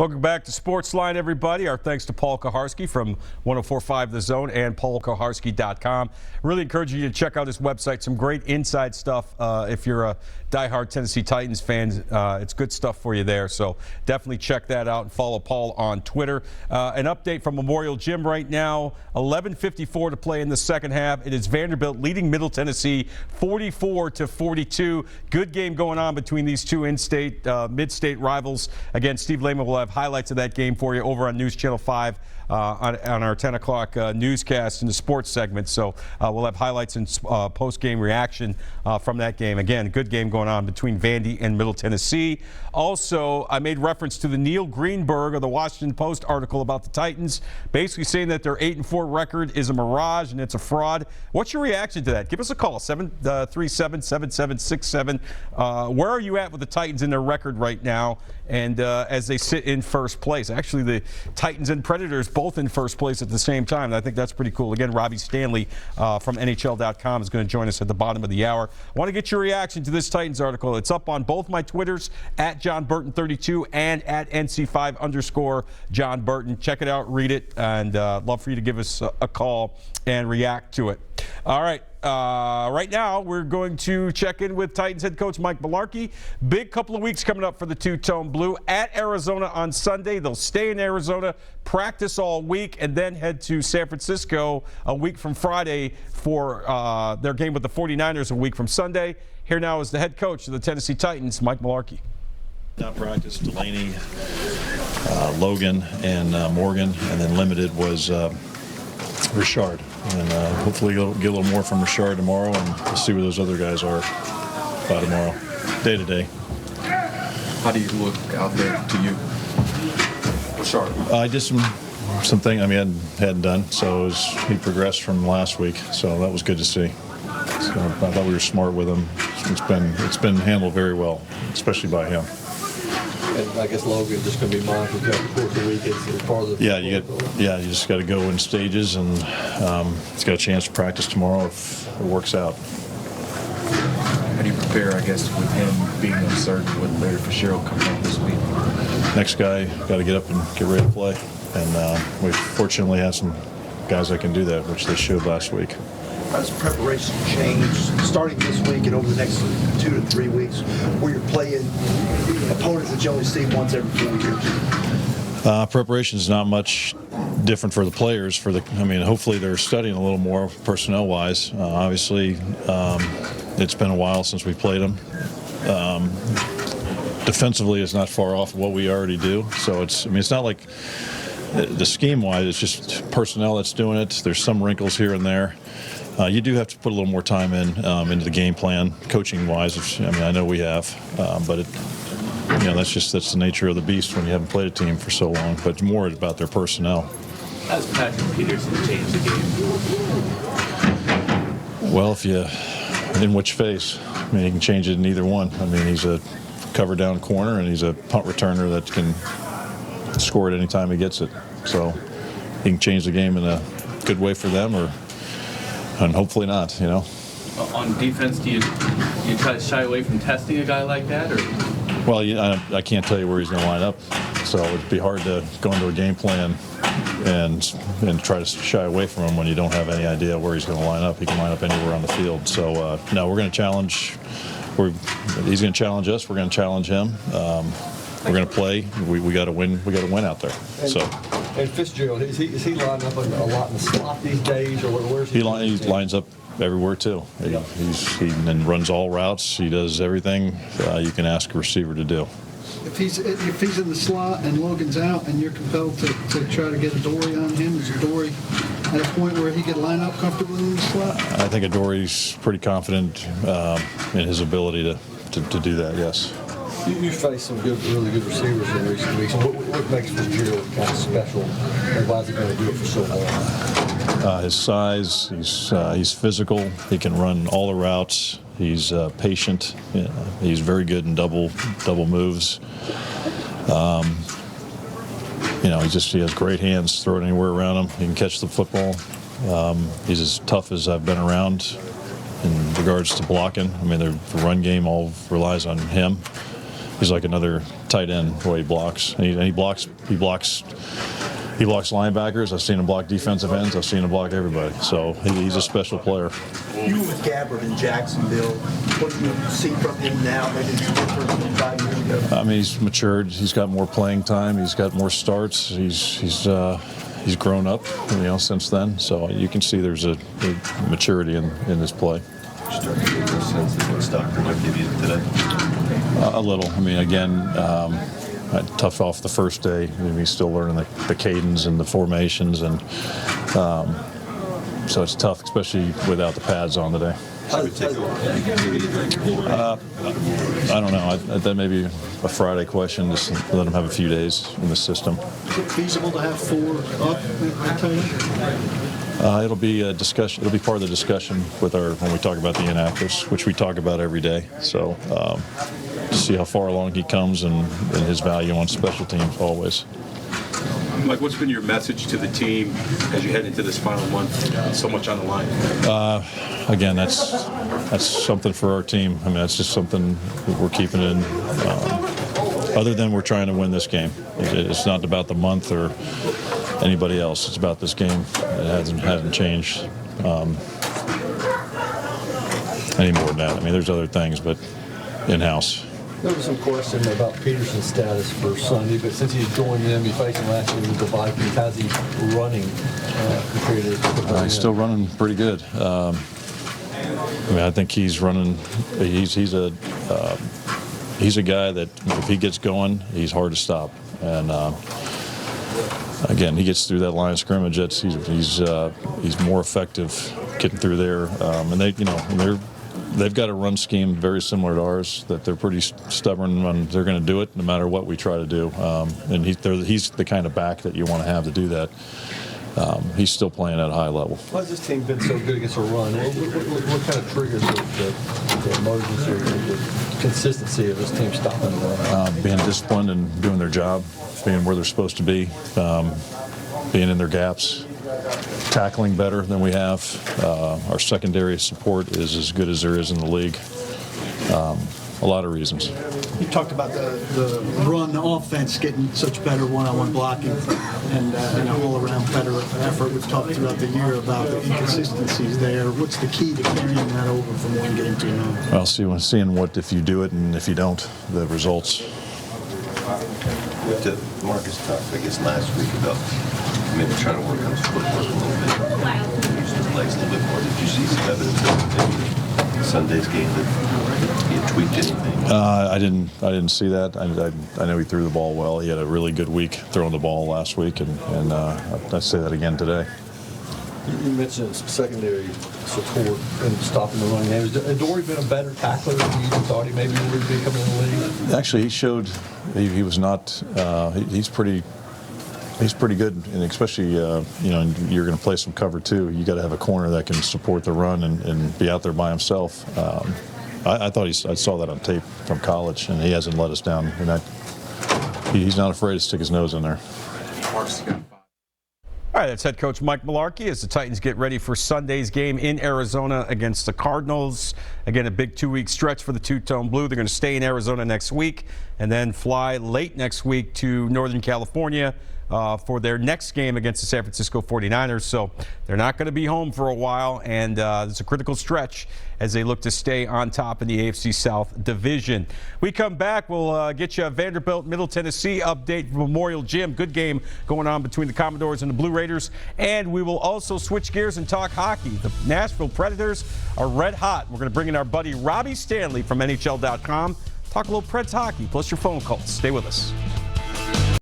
Welcome back to Sportsline, everybody. Our thanks to Paul Koharski from 104.5 The Zone and paulkoharski.com. Really encourage you to check out his website. Some great inside stuff. If you're a diehard Tennessee Titans fan, it's good stuff for you there. So definitely check that out and follow Paul on Twitter. An update from Memorial Gym right now. 11:54 to play in the second half. It is Vanderbilt leading Middle Tennessee 44-42. Good game going on between these two in-state, mid-state rivals. Again, Steve Lehman will have highlights of that game for you over on News Channel 5 on our 10 o'clock newscast in the sports segment. So we'll have highlights and post-game reaction from that game. Again, good game going on between Vandy and Middle Tennessee. Also, I made reference to the Neil Greenberg of the Washington Post article about the Titans, basically saying that their 8-4 record is a mirage and it's a fraud. What's your reaction to that? Give us a call, 737-7767. Where are you at with the Titans in their record right now and as they sit in first place? Actually, the Titans and Predators both in first place at the same time. And I think that's pretty cool. Again, Robbie Stanley from NHL.com is going to join us at the bottom of the hour. I want to get your reaction to this Titans article. It's up on both my Twitters, at Jon Burton 32 and at NC5_Jon Burton. Check it out, read it, and love for you to give us a call and react to it. All right. Right now, we're going to check in with Titans head coach Mike Mularkey. Big couple of weeks coming up for the two-tone blue. At Arizona on Sunday. They'll stay in Arizona, practice all week, and then head to San Francisco a week from Friday for their game with the 49ers a week from Sunday. Here now is the head coach of the Tennessee Titans, Mike Mularkey. Not practice, Delaney, Logan, and Morgan, and then limited was Richard. And hopefully you'll get a little more from Richard tomorrow, and we'll see where those other guys are by tomorrow, day to day. How do you look out there to you? Richard. I did some things I hadn't done, so he progressed from last week, so that was good to see. So I thought we were smart with him. It's been handled very well, especially by him. And I guess Logan just going to be monitored throughout the course of the week as part of the you just got to go in stages, and he's got a chance to practice tomorrow if it works out. How do you prepare, I guess, with him being uncertain with Larry Fitzgerald coming up this week? Next guy got to get up and get ready to play, and we fortunately have some guys that can do that, which they showed last week. How does preparation change starting this week and over the next 2 to 3 weeks where you're playing opponents that you only see once every 4 years? Preparation is not much different for the players. Hopefully they're studying a little more personnel-wise. Obviously, it's been a while since we played them. Defensively, it's not far off what we already do. So it's not like the scheme-wise. It's just personnel that's doing it. There's some wrinkles here and there. You do have to put a little more time into the game plan, coaching-wise. I know we have, but that's the nature of the beast when you haven't played a team for so long. But more about their personnel. How does Patrick Peterson change the game? Well, in which phase? He can change it in either one. He's a cover down corner, and he's a punt returner that can score it any time he gets it. So he can change the game in a good way for them, and hopefully not, On defense, do you try to shy away from testing a guy like that, or? Well, I can't tell you where he's going to line up, so it'd be hard to go into a game plan and try to shy away from him when you don't have any idea where he's going to line up. He can line up anywhere on the field. So no, we're going to challenge. He's going to challenge us. We're going to challenge him. We're going to play. We got to win. We got to win out there. And Fitzgerald, is he lining up a lot in the slot these days, or where's he? He lines up everywhere too. He then runs all routes. He does everything you can ask a receiver to do. If he's in the slot and Logan's out, and you're compelled to try to get Adoree on him, is Adoree at a point where he could line up comfortably in the slot? I think Adoree's pretty confident in his ability to do that. Yes. You faced some really good receivers in recent weeks. What makes Fitzgerald kind of special, and why is he going to do it for so long? His size. He's physical. He can run all the routes. He's patient. He's very good in double moves. He has great hands. Throw it anywhere around him. He can catch the football. He's as tough as I've been around in regards to blocking. The run game all relies on him. he's like another tight end the way he blocks. And he blocks linebackers. I've seen him block defensive ends. I've seen him block everybody. So he's a special player. You were with Gabbard in Jacksonville. What do you see from him now? Maybe it's different from 5 years ago. I mean, he's matured. He's got more playing time. He's got more starts. He's grown up, since then. So you can see there's a maturity in his play. Starting to get a sense of what Stockton might give you today? A little. I mean, again, tough off the first day. He's still learning the cadence and the formations, and so it's tough, especially without the pads on today. I don't know. That may be a Friday question. Just let him have a few days in the system. Is it feasible to have 4 up at tight end? It'll be a discussion. It'll be part of the discussion when we talk about the inactives, which we talk about every day. So to see how far along he comes and his value on special teams always. Mike, what's been your message to the team as you head into this final month? So much on the line. Again, that's something for our team. I mean, that's just something we're keeping in. Other than we're trying to win this game. It's not about the month or anybody else. It's about this game. It hasn't changed any more than that. I mean, there's other things, but in-house. There was some question about Peterson's status for Sunday, but since he's joined them, he faced him last year with the Vikings. How's he running compared to He's still running pretty good. I mean, I think he's running. He's a guy that if he gets going, he's hard to stop. And again, he gets through that line of scrimmage. He's more effective getting through there. And they've got a run scheme very similar to ours, that they're pretty stubborn and they're going to do it no matter what we try to do. And he's the kind of back that you want to have to do that. He's still playing at a high level. Why has this team been so good against a run? What kind of triggers the emergence or the consistency of this team stopping the run? Being disciplined and doing their job, being where they're supposed to be, being in their gaps, tackling better than we have. Our secondary support is as good as there is in the league. A lot of reasons. You talked about the run offense getting such better one-on-one blocking and an all-around better effort. We've talked throughout the year about the inconsistencies there. What's the key to carrying that over from one game to another? Well, seeing what if you do it and if you don't, the results. To Marcus talked, I guess, last week about maybe trying to work on his footwork a little bit, using his legs a little bit more. Did you see some evidence of maybe Sunday's game that he had tweaked anything? I didn't see that. I know he threw the ball well. He had a really good week throwing the ball last week, and I'd say that again today. You mentioned secondary support and stopping the run game. Has Dory been a better tackler than you thought he maybe would be coming in the league? Actually, he showed he was not. He's pretty good, and especially you're going to play some cover too. You got to have a corner that can support the run and be out there by himself. I thought I saw that on tape from college, and he hasn't let us down. And he's not afraid to stick his nose in there. All right, that's head coach Mike Mularkey as the Titans get ready for Sunday's game in Arizona against the Cardinals. Again, a big 2-week stretch for the Two-Tone Blue. They're going to stay in Arizona next week and then fly late next week to Northern California for their next game against the San Francisco 49ers. So they're not going to be home for a while, and it's a critical stretch as they look to stay on top in the AFC South Division. We come back, we'll get you a Vanderbilt Middle Tennessee update from Memorial Gym. Good game going on between the Commodores and the Blue Raiders. And we will also switch gears and talk hockey. The Nashville Predators are red hot. We're going to bring in our buddy Robbie Stanley from NHL.com. Talk a little Preds hockey, plus your phone calls. Stay with us.